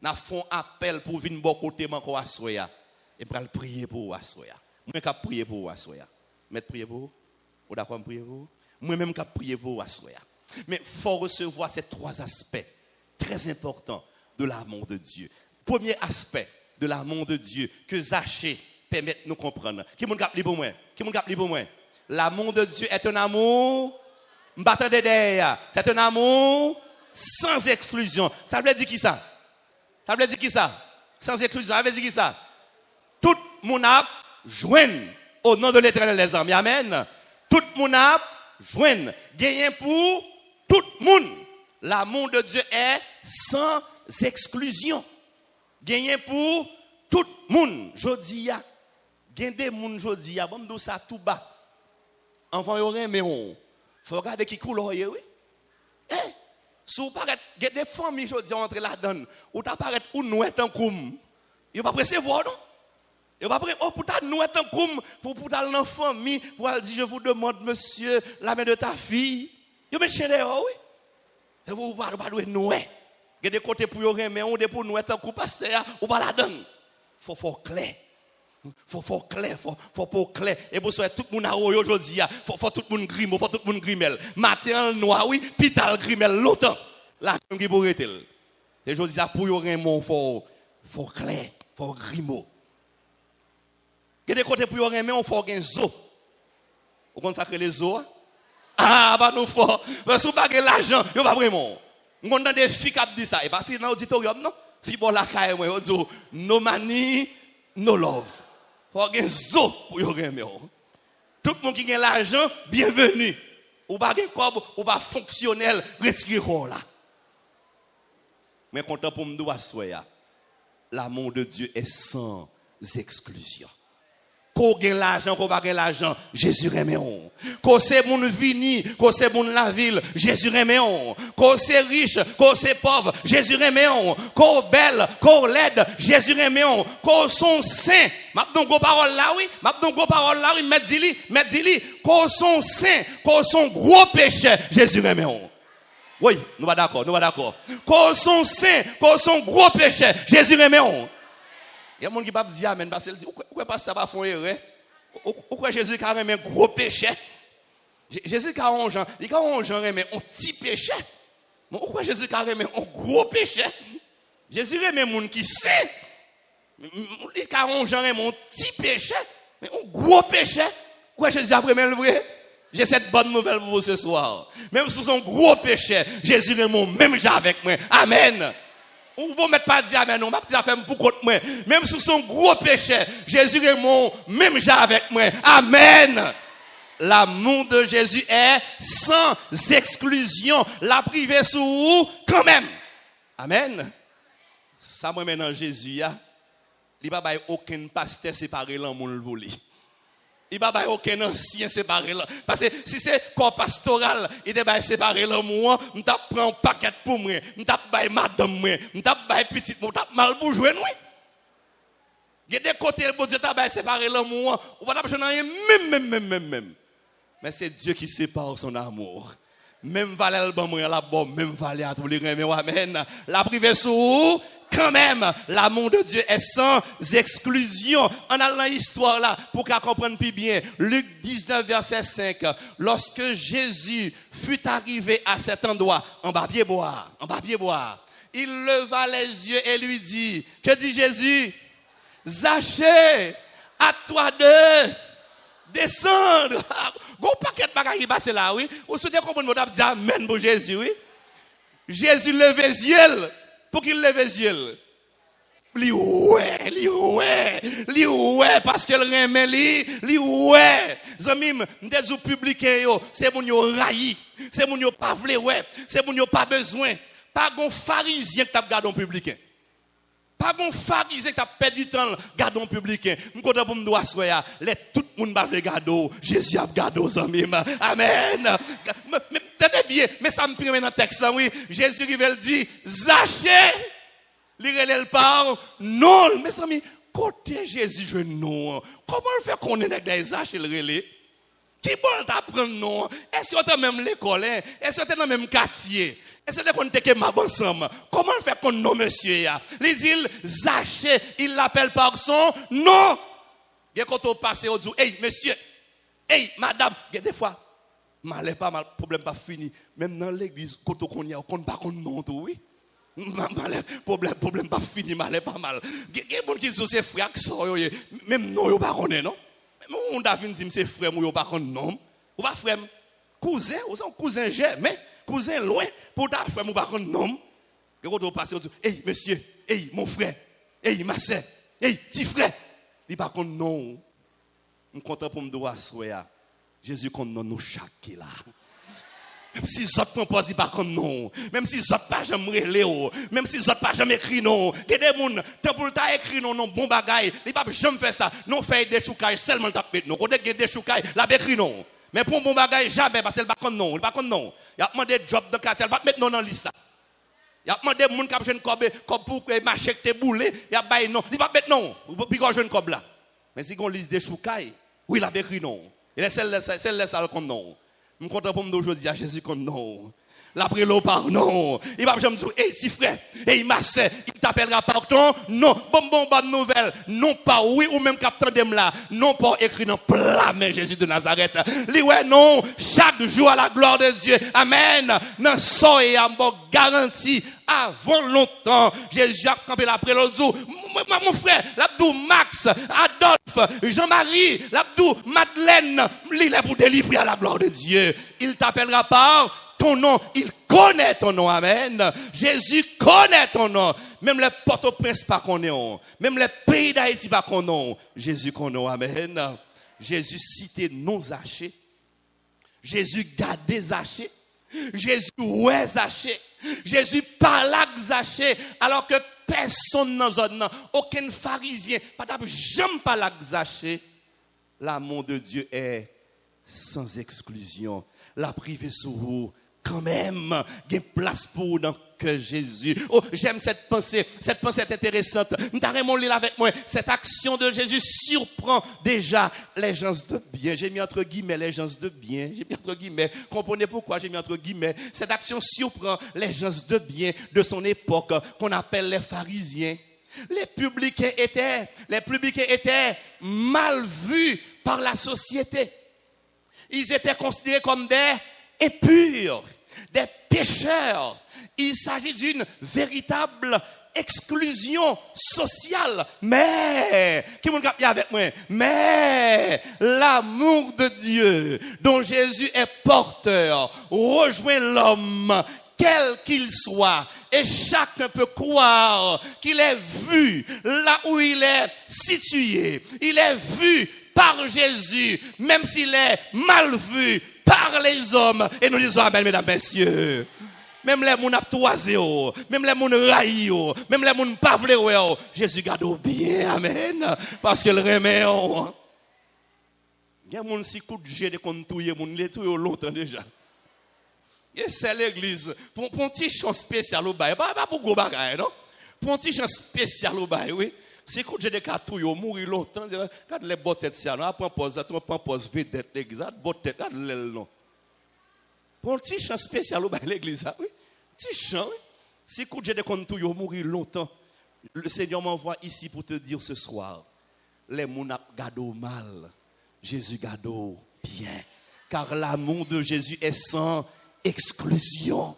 Nous faisons appel pour venir bon côté encore à soya. Et pour prier pour vous à soya. Moi, je prier pour vous à soya. Mettre prier pour vous. Vous d'accord prier pour vous? Moi-même, je prier pour vous à soya. Mais il faut recevoir ces trois aspects très importants de l'amour de Dieu. Premier aspect de l'amour de Dieu que Zachée permet de nous comprendre. Qui m'a dit pour moi? Qui m'a dit pour moi? L'amour de Dieu est un amour. C'est un amour sans exclusion. Ça veut dire qui ça? Ça veut dire qui ça? Sans exclusion. Ça veut dire qui ça? Tout le monde a joint au nom de l'Éternel, les amis. Amen. Tout le monde a joint. Gagné pour tout le monde. L'amour de Dieu est sans exclusion. Gagné pour tout le monde. Jodi a. Gagné des monde jodi a. Bon, nous ça tout bas. Enfant, yon rien, mais on. Faut regarder qui couleur, oui. Eh, si vous paraît, il y a des familles jodi entre la donne. Ou t'apparaît ou nous est en koum. Yon pas recevoir, non? Yon pas prêt, oh, pour ta nous est en koum, pour ta dans famille, pour elle dire, je vous demande, monsieur, la main de ta fille. Yon met chez les oui. Et vous pas nous. Il y a des côtés pour yon rien, mais on est pour nous être en koum, pasteur, ou pas la donne. Faut clair. Faut clair, faut clair. Et pour ça, tout le monde a aujourd'hui, faut tout le monde grime, faut tout le monde grimel. Matin, noir, oui, pital grimel, longtemps. La chambre qui pourrait être. Et je dis, pour yon rien, faut clair, faut grimo. Il y a des côtés pour yon rien, mais on faut un zoo. Vous consacrez les zoos? Ah, bah nous faut. Parce que vous n'avez pas l'argent, vous pas vraiment. On a des filles qui disent ça. Et pas filles dans l'auditorium, non? Filles pour la caille, moi, dit, no money, no love. Faut un zoo pour yon rien, mais tout le monde qui a l'argent, bienvenue. Ou pas un corps, ou pas fonctionnel, retirez là. Mais content pour me dire, l'amour de Dieu est sans exclusion. Qu'on gagne l'argent, qu'on pas gagne l'argent, Jésus remet on. Qu'on c'est mon vini, qu'on c'est mon la ville, Jésus remet on. Qu'on c'est riche, qu'on c'est pauvre, Jésus remet on. Qu'on belle, qu'on laide, Jésus remet on. Qu'on sont saints, maintenant go parole là oui, maintenant go parole là oui, met dit qu'on sont saints, qu'on sont gros péchés, Jésus remet on. Oui, nous pas d'accord. Qu'on sont saints, qu'on sont gros péchés, Jésus remet on. Il y a des gens qui ne peuvent pas dire amen parce qu'ils disent pourquoi pas ça va faire erreur? Pourquoi Jésus a remis un gros péché? Jésus a un genre, il a remis un petit péché. Mais pourquoi Jésus a remis un gros péché? Jésus remet un monde qui sait. Il a un genre un petit péché, mais un gros péché. Pourquoi Jésus a remis le vrai? J'ai cette bonne nouvelle pour vous ce soir. Même sous son gros péché, Jésus remet même genre avec moi. Amen. On ne peut mettre pas dire amen, on va dire faire pour contre moi. Même sur son gros péché, Jésus est mon même j'ai avec moi. Amen. L'amour de Jésus est sans exclusion. La privé sous vous quand même. Amen. Ça moi maintenant Jésus il n'y a pas aucun pasteur séparé l'amour pour lui. Il n'y a pas aucun ancien séparé là. Parce que si c'est corps pastoral, il est séparé là, moi, je prends un paquet pour moi, je prends madame, je prends petite, je prends mal pour jouer, oui. Il y a des côtés, le bon Dieu t'a séparé là, moi, on va pas changer même. Mais c'est Dieu qui sépare son amour. Même valer le bon, la bonne, même valer à tous les reins, amen. La privée sous quand même, l'amour de Dieu est sans exclusion. On a l'histoire là, pour qu'on comprenne plus bien. Luc 19, verset 5. Lorsque Jésus fut arrivé à cet endroit, en bas boire, il leva les yeux et lui dit, que dit Jésus? Zachée, à toi de descendre. Gon paquet de bagages qui passe là, oui. Vous souhaitez comprendre, on dit amen pour Jésus, oui. Jésus lève les yeux. Pour qu'il lève les yeux. Li ouais, parce qu'elle remet li ouais. Zamim, m'dezou publié yo, c'est mon yo rayi, c'est mon yo pas vle ouais, c'est mon yo pas besoin. Pas gon pharisien qui t'a gardé en public. Pas gon pharisien qui t'a perdu du temps gardé en public. M'kontent pour m'doit soya, tout le monde va regarder, Jésus a gardé zamim. Amen. Tenez bien, mais ça me permet dans le texte, oui. Jésus qui veut le dire, Zachée, il relève par non. Mes amis, côté Jésus, je non. Comment le fait qu'on est des Zachée le relève? Qui peut t'apprendre non? Est-ce que tu as même l'école? Est-ce que tu es dans le même quartier? Et c'est qu'on était que ma ensemble. Comment le fait qu'on nomme monsieur ya? Il dit Zaché, il l'appelle par son nom. Et quand on passe au dit hey monsieur, hey madame, des fois mal pas mal problème pas fini. Même dans l'église quand on y a on pas qu'on nom tout oui. Problème pas fini mal pas mal. Il y a des gens qui disent c'est frère qui sort même non yo pas connaît non. Même on David dit c'est frère moi yo pas connaît non. Ou pas frère cousin, ou son cousin mais cousin loin pour ta frère ou pas connaît non. Et quand on passe on dit hey monsieur, hey mon frère, hey ma sœur, hey petit frère. Il pas connaît non. On content pour me doit soya. Jésus connaît nous chaque là. Même si les autres proposent pas comme non, même si les autres pas jamais relé, même si les autres pas jamais écrit non, que des gens tant pour ta écrit non bon bagaille, ils pas jamais faire ça, non faire des choucailles seulement taper non, quand des choucailles, la écrit non. Mais pour bon bagaille jamais parce qu'elle pas comme non, il pas comme non. Il a demandé job de quartier, elle pas mettre non dans liste là. Il a demandé moun cap jeune cob pour que marcher te boulé, il a bail non, il pas mettre non, puis qu'on jeune cob là. Mais si on liste des choucailles, oui, la écrit non. Il est celle là comme non. Je suis content pour me dire aujourd'hui à Jésus qu'on non. L'après l'eau par non. Il va me dire, hey, si frère, hey, ma soeur, il t'appellera par ton non. Bonne nouvelle. Non pas oui ou même captain d'em là. Non pas écrit dans plat, mais Jésus de Nazareth. Lui, ouais, non. Chaque jour à la gloire de Dieu. Amen. Non, ça et à mon garantie. Avant longtemps, Jésus a campé l'après l'autre jour. Mon frère, l'abdou Max, Adolphe, Jean-Marie, l'abdou Madeleine, il est pour délivrer à la gloire de Dieu. Il t'appellera par ton nom. Il connaît ton nom. Amen. Jésus connaît ton nom. Même les Port-au-Prince pas connaissent. Même les pays d'Haïti pas connaissent. Jésus connaît. Amen. Jésus citait non Zaché. Jésus gardait Zaché. Jésus ouais Zaché. Jésus parlait Zaché. Alors que personne dans la zone, aucun pharisien, pas jamais parlé Zaché. L'amour de Dieu est sans exclusion. La privée sur vous, quand même, il y a place pour dans que Jésus. Oh, j'aime cette pensée est intéressante. Nous t'arrêtons lire avec moi. Cette action de Jésus surprend déjà les gens de bien. J'ai mis entre guillemets les gens de bien. J'ai mis entre guillemets. Comprenez pourquoi j'ai mis entre guillemets. Cette action surprend les gens de bien de son époque qu'on appelle les pharisiens. Les publicains étaient mal vus par la société. Ils étaient considérés comme des impurs, des pécheurs. Il s'agit d'une véritable exclusion sociale. Mais, qui m'a dit avec moi? Mais, l'amour de Dieu, dont Jésus est porteur, rejoint l'homme, quel qu'il soit. Et chacun peut croire qu'il est vu là où il est situé. Il est vu par Jésus, même s'il est mal vu par les hommes. Et nous disons amen, mesdames, messieurs. Même les gens toisé, même les gens raillé, même les gens pas vle, Jésus garde bien, amen. Parce que le remet. Il y a des gens qui coup de jet de contouiller, les touye longtemps déjà. Et c'est l'église. Pour un petit chant spécial au bail, pas pour gros bagaille, non? Pour un petit chant spécial au bail, oui. Si coup j'ai des cartouilles, mourir longtemps, quand les bottes ça, après pose vedette l'église, botte, quand l'aile non. Pour un petit chant spécial au bail l'église, oui. Petit chant, oui. Si coup j'ai des cartouilles, mourir longtemps, le Seigneur m'envoie ici pour te dire ce soir, les gens gardent mal, Jésus garde bien, car l'amour de Jésus est sans exclusion.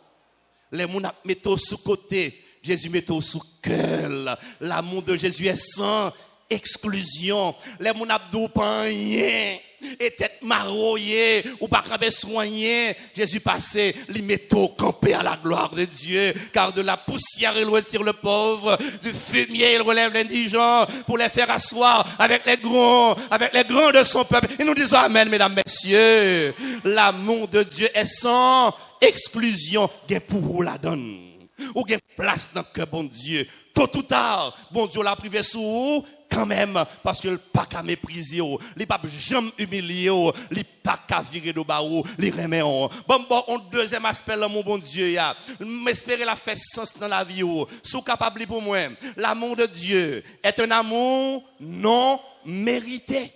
Les gens mettent sous côté, Jésus mettent sous cœur. L'amour de Jésus est sans exclusion. Les gens n'abdou pas rien. Et tête maroyée ou pas capable soigner. Jésus passé, les métaux campés à la gloire de Dieu. Car de la poussière il retire le pauvre, du fumier il relève l'indigent pour les faire asseoir avec les grands de son peuple. Et nous disons amen, mesdames, messieurs. L'amour de Dieu est sans exclusion. Gain pour vous la donne. Ou gain place dans le cœur, bon Dieu. Tôt ou tard, bon Dieu l'a privé sous vous. Quand même, parce que le pas qu'à mépriser, le pas jamais humilier, le pas qu'à virer de bas, le remet. Bon, un deuxième aspect, là, mon bon Dieu, m'espérer la fait sens dans la vie, sous capable pour moi. L'amour de Dieu est un amour non mérité.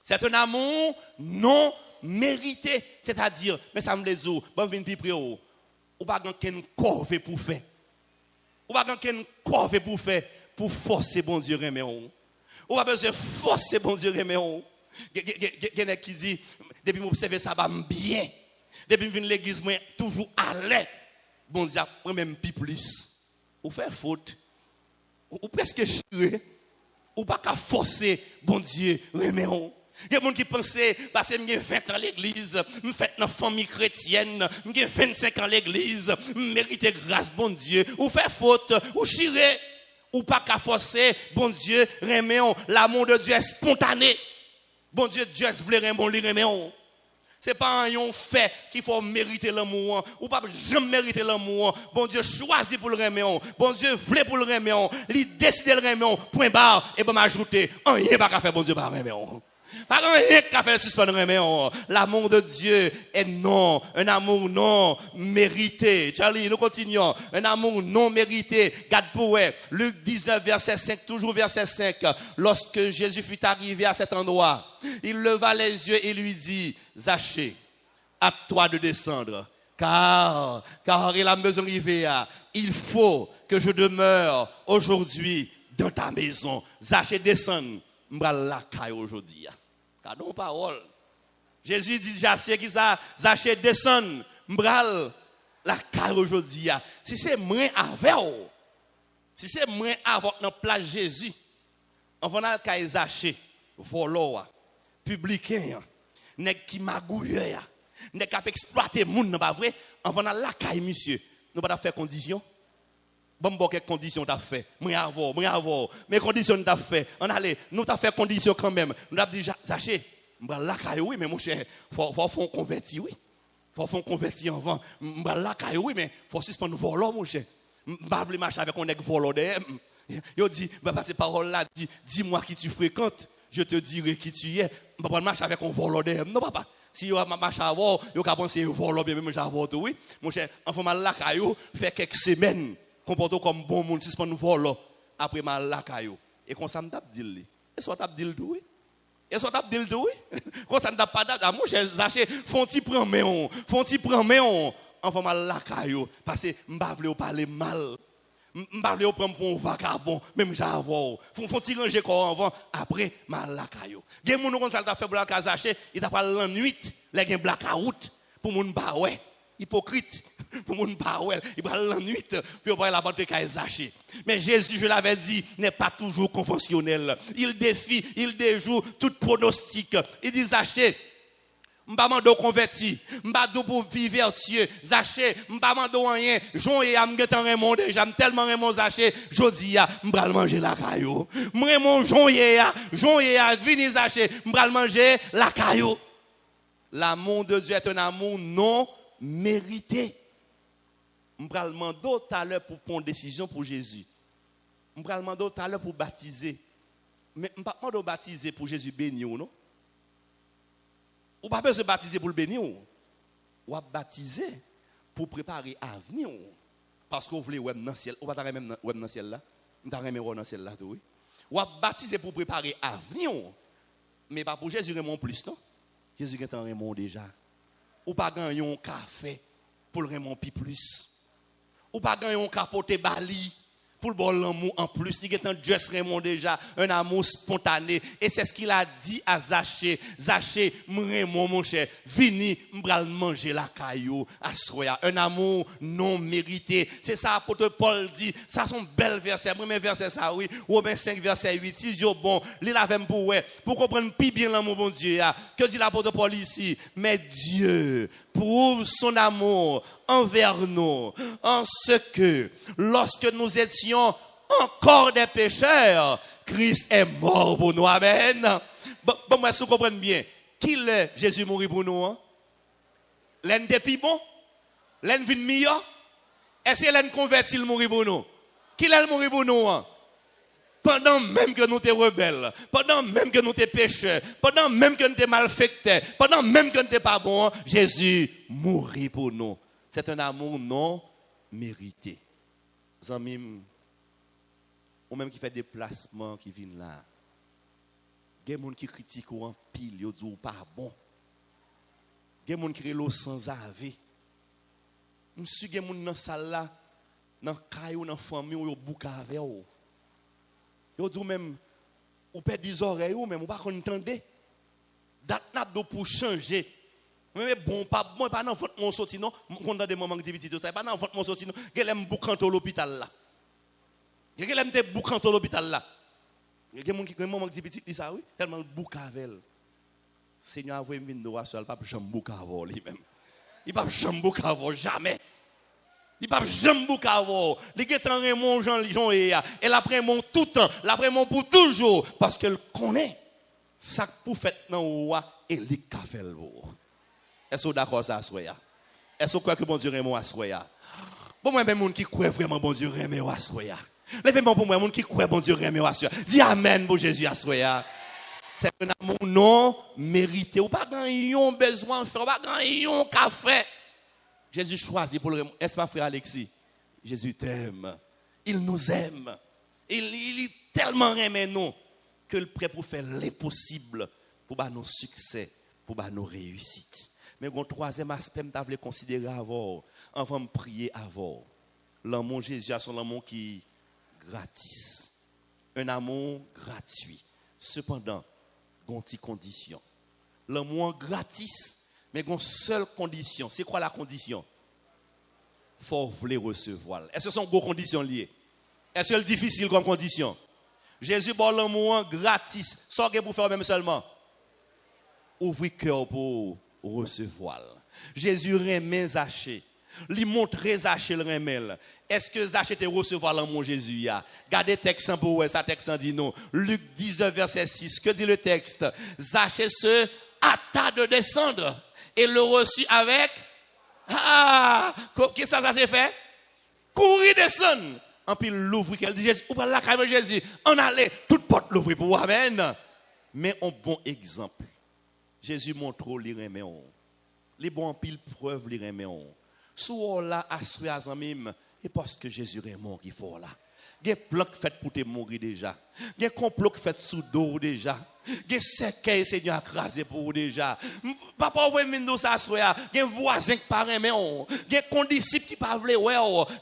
C'est un amour non mérité. C'est-à-dire, mais ça me les dit, bon, viens plus près, ou pas qu'un corvée pour faire. Ou pas qu'un corvée pour faire pour forcer bon Dieu remet on. Ou pas besoin forcer bon Dieu remet on. Quelqu'un qui dit depuis m'observer ça va bien. Depuis venir l'église moi toujours à l'aise. Bon Dieu après même plus. Ou faire faute. Ou presque chiré. Ou pas qu'à forcer bon Dieu remet on. Il y a des gens qui pensent, parce que j'ai 20 ans à l'église, je fais dans la famille chrétienne, j'ai 25 ans à l'église, je mérite grâce, bon Dieu. Ou faire faute, ou chirer, ou pas qu'à forcer, bon Dieu, reméon. L'amour de Dieu est spontané. Bon Dieu, Dieu voulait reméon. Ce n'est pas un fait qu'il faut mériter l'amour, ou pas jamais mériter l'amour. Bon Dieu choisit pour le reméon. Bon Dieu voulait pour le reméon. Il décide de le reméon. Point barre, et ben m'ajouter, rien pas qu'à faire, bon Dieu, par reméon. Pas rien qu'à faire suspendre reméon. L'amour de Dieu est non, un amour non mérité. Charlie, nous continuons. Un amour non mérité. Garde pour Luc 19, verset 5, toujours verset 5. Lorsque Jésus fut arrivé à cet endroit, il leva les yeux et lui dit, Zachée, à toi de descendre. Car il a besoin d'arriver. Il faut que je demeure aujourd'hui dans ta maison. Zachée, descend. M'bral la caille aujourd'hui. Cadeau parole. Jésus dit qui ça Zachée descend. M'bral la caille aujourd'hui. Si c'est moins avec si c'est moins avec dans place Jésus, on va dans caille Zachée, volo publicain, nèg qui magouille, nèg qui exploiter monde pas vrai, on va dans la caille monsieur. Nous pas faire condition. Bon, quelles conditions t'as fait? Moi avoir. Mes conditions t'as fait. On allait, nous t'as fait conditions quand même. Nous avons dit, Zachée, la caille, oui, mais mon cher, faut faire convertir, oui. Faut faire convertir avant. La caille, oui, mais faut suspendre le volant, mon cher. M'ba vle marcher avec un volant derrière. Yo dit, parce que parole là dit, dis-moi qui tu fréquentes, je te dirai qui tu es. M'ba marcher avec un volant derrière. Non, papa. Si yo marche avant, yo ka penser volant bien même j'avou oui. Mon cher, enfant mal la caille, fait quelques semaines. Comporte comme bon monde si c'est pas nous vol après mal la caillou et comme ça me t'a dit lui et soit t'a dit le oui et soit t'a dit le oui comme ça ne t'a pas d'accord mon cher Zachée font ti prend mais on enfin mal la caillou parce que m'pa vle parler mal m'pa vle prendre pour un vagabond même j'avoue font ti ranger corps avant après mal la caillou gen moun comme ça t'a fait pour la Zachée il t'a pas la nuit les gen blackout pour moun ba ouais hypocrite pour mon parole il va la nuit puis on va la battre kay Zachée mais Jésus je l'avais dit n'est pas toujours conventionnel il défie il déjoue tout pronostic il dit Zachée m'pa mando converti m'pa dou pour vivre vertueux Zachée m'pa mando rien jon et am getan Raymond déjà tellement Raymond Zachée jodi a m'pral manger la caillou Raymond jon et a vini Zachée m'pral manger la caillou. L'amour de Dieu est un amour non mérité. Je vais demander tout à l'heure pour prendre une décision pour Jésus. Je vais demander tout à l'heure pour baptiser. Mais je ne vais pas demander baptiser pour Jésus bénir, non? Ou pas besoin de baptiser pour le bénir. Ou à baptiser pour préparer l'avenir. Parce que vous voulez ouais dans le ciel. Ou pas même dans le ciel là. Vous avez même dans le ciel là, oui. Ou à baptiser pour préparer l'avenir. Mais pas pour Jésus Raymond plus, non? Jésus est un Raymond déjà. Ou pas gagner un café pour le Raymond plus. Ou pas gagner un capote bali pour le bon l'amour en plus. Il est un Dieu Raymond déjà, un amour spontané. Et c'est ce qu'il a dit à Zachée. Zachée, Raymond mon cher, vini, m'bral manger la caillou à soya. Un amour non mérité. C'est ça apôtre Paul dit. Ça sont belles versets. Premier verset ça oui. Romains 5 verset 8. Si je bon, l'il avait pour comprendre plus bien l'amour bon Dieu. Que dit l'apôtre Paul ici? Mais Dieu prouve son amour envers nous en ce que lorsque nous étions encore des pécheurs, Christ est mort pour nous. Amen. Bon, moi, si vous comprenez bien, qui est Jésus mourit pour nous? L'un depuis bon? L'un vient meilleur? Est-ce que l'un converti le mourir pour nous? Qui est le mourir pour nous? Pendant même que nous sommes rebelles, pendant même que nous sommes pécheurs, pendant même que nous sommes malfaiteurs, pendant même que nous ne sommes pas bons, Jésus mourit pour nous. C'est un amour non mérité. Zanmim, ou même qui fait des placements qui viennent là. Il y a des gens qui critiquent en pile, ils disent pas bon. Il y a des gens qui crient sans avis. Je suis dans la salle là, dans le caillou, dans la famille, ou bouca avec vous. Vous dites même, ou perdez des oreilles, ou même, ou pas entendre. Date n'a pour changer. Mais bon, pas dans votre mon sorti, non. On a des moments de difficulté, ça pas dans votre mon sorti, non. Quel aime boucanto l'hôpital là. Quel aime te boucanto l'hôpital là. Il y a des moments de difficulté, dit ça, oui. Tellement bouca avec elle. Seigneur a voulu venir nous voir, il ne va pas jamais bouca avec lui-même. Il ne va pas jamais bouca avec jamais. Il ne va pas jamais bouca avec lui. Il est en Raymond Jean et elle après mon tout temps, l'après mon pour toujours, parce qu'elle connaît ça pour faire dans le et les cafés. Est-ce que vous d'accord ça, Assoya? Est-ce que vous croyez que bon Dieu Raymond Assoya? Bon, moi, même qui croit vraiment bon Dieu Raymond Assoya. Levez-moi pour moi, qui croit bon Dieu Raymond Assoya. Dis Amen pour Jésus Assoya. C'est un amour non mérité. Ou pas gagner besoin de faire, ou pas gagner café. Jésus choisit pour le Raymond. Est-ce pas frère Alexis? Jésus t'aime. Il nous aime. Il est tellement aimé nous qu'il est prêt pour faire l'impossible pour nos succès, pour nos réussites. Mais un troisième aspect, je voulais considérer avant de prier avant. L'amour Jésus a son amour qui est gratis. Un amour gratuit. Cependant, il y a une petite condition. L'amour gratis, mais il y a une seule condition. C'est quoi la condition? Il faut vouloir recevoir. Est-ce que ce sont des conditions liées? Est-ce que c'est difficile comme condition? Jésus bon l'amour gratis. Sans que vous faire même seulement. Ouvrez cœur pour recevoir. Jésus remet Zachée. Il montre Zachée le remet. Est-ce que Zachée te recevoir l'amour Jésus ya? Gardez le texte pour vous, ça texte dit non. Luc 19 verset 6. Que dit le texte? Zachée se hâta de descendre et le reçut avec qu'est-ce que Zachée fait? Courir descendre. En puis l'ouvre qu'elle dit Jésus, ou pas la caille de Jésus, on allait toute porte l'ouvrir pour vous. Amen. Mais un bon exemple. Jésus montre les remet on. Les bons pile preuve les remet on. Sous là assuré à zamim et parce que Jésus est mort qu'il faut là. Il y a plan fait pour te mourir déjà. Il y a complot fait sous dos déjà. Il y a cercueil Seigneur écrasé pour vous déjà. Papa vous venir nous assurer. Il y a voisin qui pas remet on. Il y a condisciples qui pas veulent ouais.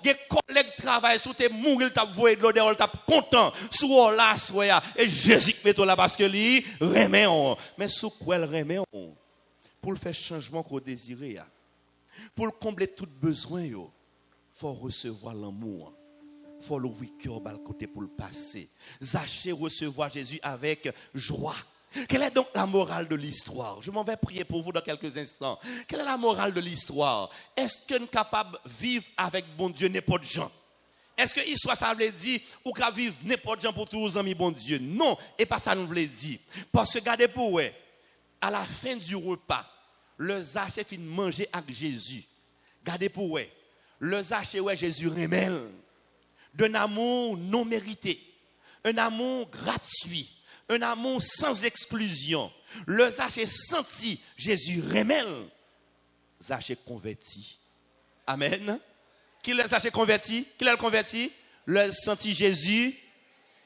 Il y a collègues qui travaillent sous te mourir t'a voyer de l'odeur t'a content sous là assurer et Jésus met là parce que lui remet on. Mais sous quoi elle remet on? Pour le faire changement qu'on désire. Pour combler tout besoin, il faut recevoir l'amour. Il faut l'ouvrir cœur bal côté pour le passer. Zachée recevoir Jésus avec joie. Quelle est donc la morale de l'histoire? Je m'en vais prier pour vous dans quelques instants. Quelle est la morale de l'histoire? Est-ce qu'on est capable de vivre avec bon Dieu n'importe gens? Est-ce que l'histoire ça veut dire ou qu'à vivre n'importe gens pour tous les amis bon Dieu? Non, et pas ça nous veut dire. Parce que regardez pour vous, à la fin du repas, le Zachée fin manger avec Jésus. Regardez pour vous, le Zachée ouais Jésus remet d'un amour non mérité, un amour gratuit, un amour sans exclusion. Le Zachée senti Jésus remet. Zachée converti. Amen. Qui le Zachée converti? Qui l'a converti? Le senti Jésus.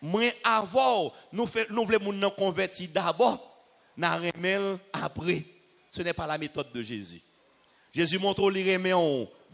Moins avant, nous voulons nous convertir d'abord, nous remet après. Ce n'est pas la méthode de Jésus. Jésus montre les remet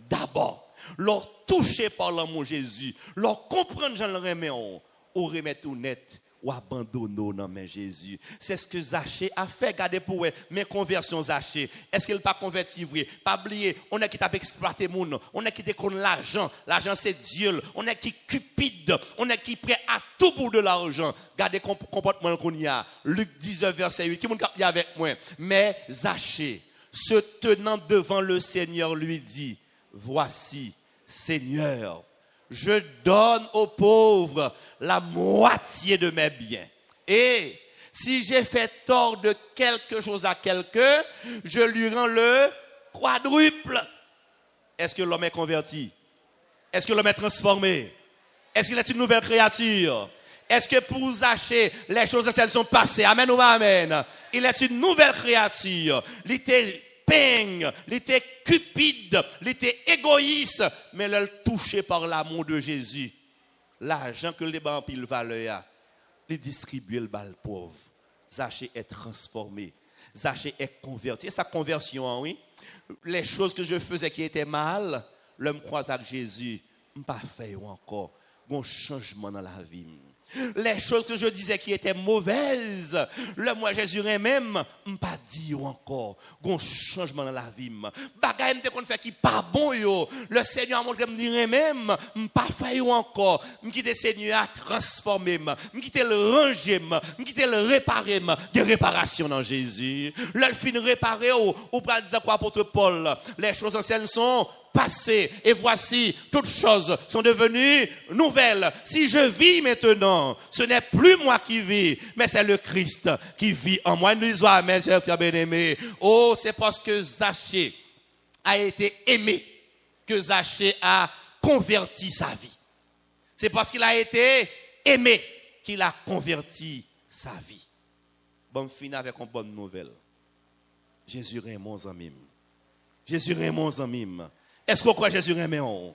d'abord. Leur touché par l'amour Jésus, leur comprendre Jean le remet ou remet tout net ou abandonner dans main Jésus. C'est ce que Zachée a fait. Regardez pour eux, mes conversions Zachée. Est-ce qu'il pas converti vrai? Pas oublier, on est qui t'a exploité moun, on est qui te l'argent. L'argent c'est Dieu. On est qui cupide, on est qui prêt à tout pour de l'argent. Regardez comportement qu'on y a. Luc 19 verset 8. Qui moun kap avec moi? Mais Zachée, se tenant devant le Seigneur, lui dit: voici, Seigneur, je donne aux pauvres la moitié de mes biens. Et si j'ai fait tort de quelque chose à quelqu'un, je lui rends le quadruple. Est-ce que l'homme est converti? Est-ce que l'homme est transformé? Est-ce qu'il est une nouvelle créature? Est-ce que pour Zachée, les choses anciennes sont passées? Amen ou amen? Il est une nouvelle créature. Il était peigne, il était cupide, il était égoïste, mais il est touché par l'amour de Jésus. L'argent que les banques pile valeur, il distribue le bal pauvre. Zachée est transformé. Zachée est converti. Et sa conversion, oui, les choses que je faisais qui étaient mal, l'homme croise avec Jésus, je ne pas faire encore un changement dans la vie. Les choses que je disais qui étaient mauvaises, le moi Jésus même, pas dire encore, un changement dans la vie. Bagay m'te kon fait qui pas bon yo. Le Seigneur a montré me dire même, pas faire encore, me quitter Seigneur a transformer, me quitter le ranger, me quitter le réparer, des réparations dans Jésus. Le fin réparer ou pas de quoi apôtre Paul. Les choses anciennes sont passé et voici toutes choses sont devenues nouvelles. Si je vis maintenant, ce n'est plus moi qui vis, mais c'est le Christ qui vit en moi. Nous disons amen, chers frères bien-aimés. Oh, c'est parce que Zachée a été aimé que Zachée a converti sa vie. C'est parce qu'il a été aimé qu'il a converti sa vie. Bon, finir avec une bonne nouvelle. Jésus est mon ami. Jésus est mon ami. Est-ce qu'on croit Jésus remet on?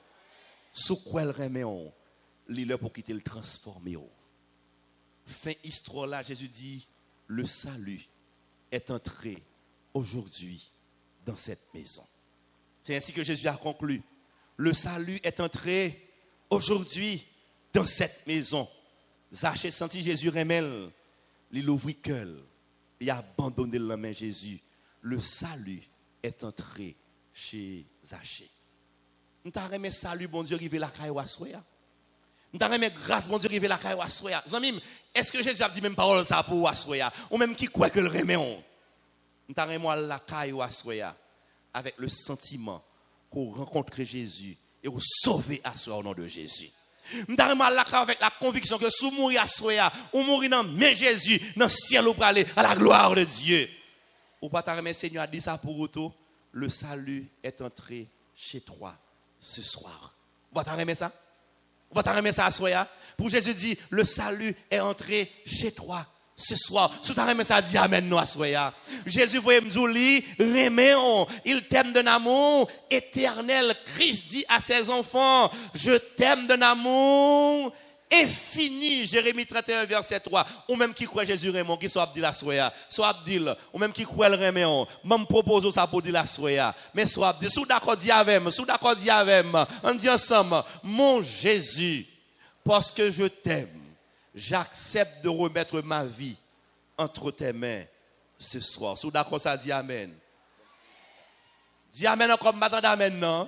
Sous quoi il remet on? L'île pour quitter le transformer. Fin histoire là, Jésus dit, le salut est entré aujourd'hui dans cette maison. C'est ainsi que Jésus a conclu. Le salut est entré aujourd'hui dans cette maison. Zachée senti Jésus remet, il ouvrit cœur, il a abandonné la main Jésus. Le salut est entré chez Zachée. Nous t'avons salut, bon Dieu, arrivé la caille ou assoya. Nous t'avons grâce, bon Dieu, arrivé la caille ou assoya. Zamim, est-ce que Jésus a dit même parole ça pour assoya? Ou même qui croit que le remet on? Nous t'avons la caille ou assoya avec le sentiment qu'on rencontre Jésus et qu'on sauve assoya au nom de Jésus. Nous t'avons la caille avec la conviction que sous mourir assoya, ou mourir dans mais Jésus, dans le ciel ou pour aller à la gloire de Dieu. Ou pas t'arrêter, Seigneur a dit ça pour auto, le salut est entré chez toi. Ce soir. Vous va remettre ça? Vous va remettre ça à soi? Pour Jésus dit, le salut est entré chez toi ce soir. Si tu remettre ça, dit amen nous à soi. Jésus voyait me dire, remet-on. Il t'aime d'un amour éternel. Christ dit à ses enfants, je t'aime d'un amour infini. Jérémie 31, verset 3. Ou même qui croit Jésus Raymond, qui soit Abdil la soya, soit Abdil, ou même qui croit le Raymond, même propose ça pour dire la soya. Mais soit Abdil, sous d'accord dit avec, on dit ensemble, mon Jésus, parce que je t'aime, j'accepte de remettre ma vie entre tes mains ce soir. Sous d'accord ça dit amen. Dis amen encore, m'attendez amen non?